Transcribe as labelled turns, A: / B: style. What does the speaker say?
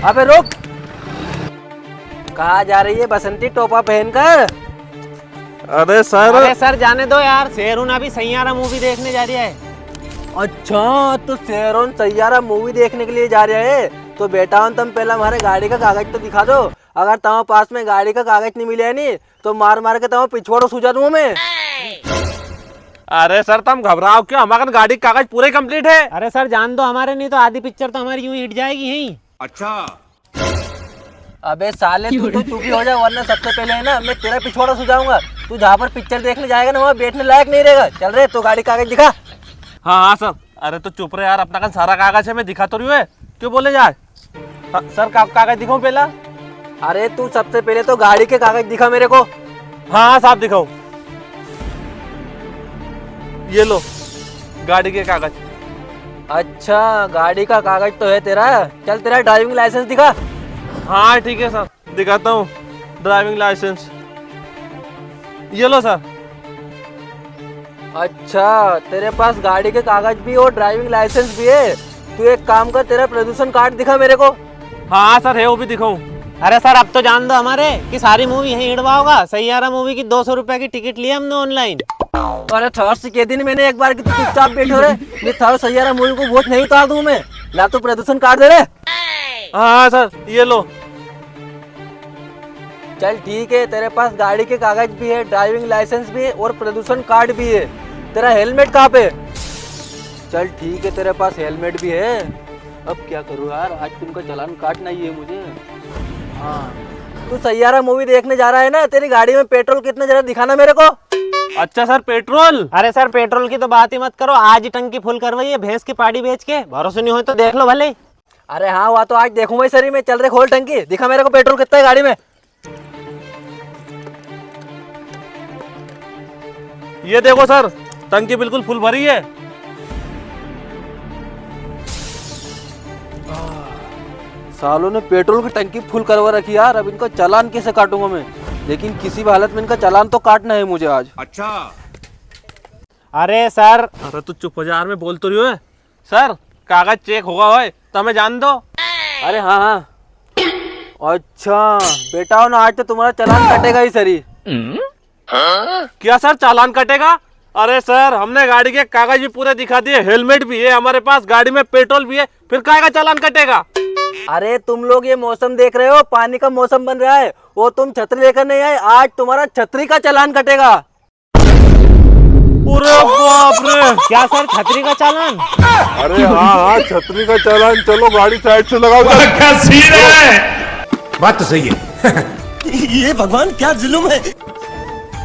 A: अबे रुक, कहाँ जा रही है बसंती टोपा पहनकर?
B: अरे सर
C: जाने दो यार, शेरून अभी सैयारा मूवी देखने जा रही है।
A: अच्छा, तो शेरोन सैयारा मूवी देखने के लिए जा रहे है। तो बेटा तुम पहले हमारे गाड़ी का कागज तो दिखा दो। अगर तुम्हारे पास में गाड़ी का कागज नहीं मिले नहीं तो मार मार के तुम्हें पिछवाड़ो सूझा दूं मैं।
B: अरे सर तुम घबराओ क्यों, हमारे गाड़ी का कागज पूरे कंप्लीट है।
C: अरे सर जान दो हमारे, नहीं तो आधी पिक्चर तो हमारी यूं हिट जाएगी यहीं।
B: अच्छा
A: अबे साले तू तो चुप ही हो जा, वरना सबसे पहले है ना मैं तेरा पिछवाड़ा सुझाऊंगा। तू जहाँ पर पिक्चर देखने जाएगा ना वहाँ बैठने लायक नहीं रहेगा। चल रहे तो गाड़ी कागज दिखा।
B: हाँ सर। अरे तो चुप रहे यार, अपना का सारा कागज है, मैं दिखा तो रही हूँ, क्यों बोले जाए। हाँ, सर कागज दिखाऊं पहला?
A: अरे तू सबसे पहले तो गाड़ी के कागज दिखा मेरे को।
B: हाँ साहब दिखाओ, ये लो गाड़ी के कागज।
A: अच्छा गाड़ी का कागज तो है तेरा। चल तेरा ड्राइविंग लाइसेंस दिखा।
B: हाँ ठीक है सर, दिखाता हूँ ड्राइविंग लाइसेंस, ये लो सर।
A: अच्छा तेरे पास गाड़ी के कागज भी और ड्राइविंग लाइसेंस भी है। तू एक काम कर, तेरा प्रदूषण कार्ड दिखा मेरे को।
B: हाँ सर है, वो भी दिखाऊं?
C: अरे सर अब तो जान दो हमारे कि सारी मूवी यहीं हिड़वा होगा। सैयारा मूवी की 200 रुपए की टिकट ली हमने ऑनलाइन।
A: अरे थर्स के दिन मैंने एक बार की चुपचाप बैठे रहे, ये थर्ड सैयारा मूवी को वोट नहीं उतार दूं मैं। ला तू प्रदूषण कार्ड दे रहे।
B: हाँ सर ये लो।
A: चल ठीक है, तेरे पास गाड़ी के कागज भी है, ड्राइविंग लाइसेंस भी है और प्रदूषण कार्ड भी है। तेरा हेलमेट कहाँ पे? चल ठीक है, तेरे पास हेलमेट भी है। अब क्या करूँ यार, आज तुमका चालान काटना ही है मुझे। हाँ तू सैयारा मूवी देखने जा रहा है ना, तेरी गाड़ी में पेट्रोल कितना जरा दिखाना मेरे को।
B: अच्छा सर पेट्रोल?
C: अरे सर पेट्रोल की तो बात ही मत करो, आज ही टंकी फुल करवाई है भैंस की पाड़ी बेच के। भरोसा नहीं हो तो देख लो भले।
A: अरे हाँ वह तो आज देखूं भाई सरी में। चल रहे खोल टंकी, दिखा मेरे को पेट्रोल कितना है गाड़ी में।
B: ये देखो सर, टंकी बिल्कुल फुल भरी है।
A: सालों ने पेट्रोल की टंकी फुल करवा रखी यार। अब इनका चालान कैसे काटूंगा मैं, लेकिन किसी भी हालत में इनका चालान तो काटना है मुझे आज।
B: अच्छा
C: अरे सर।
B: अरे तू चुप हो जा यार, मैं बोल तो रही हूँ। सर कागज चेक होगा होए तो हमें जान दो।
A: अरे हाँ हाँ। अच्छा बेटा ना, आज तो तुम्हारा चालान कटेगा ही सरी।
B: क्या सर चालान कटेगा? अरे सर हमने गाड़ी के कागज भी पूरे दिखा दिए, हेलमेट भी है हमारे पास, गाड़ी में पेट्रोल भी है, फिर काहे का चालान कटेगा?
A: अरे तुम लोग ये मौसम देख रहे हो, पानी का मौसम बन रहा है, वो तुम छतरी लेकर नहीं आए, आज तुम्हारा छतरी का चालान कटेगा।
B: अरे बाप रे!
C: क्या सर छतरी का चालान?
D: अरे हाँ छतरी का चालान। चलो गाड़ी साइड से लगाओ।
E: क्या सीन है?
F: बात तो सही है।
E: ये भगवान क्या जुल्म है।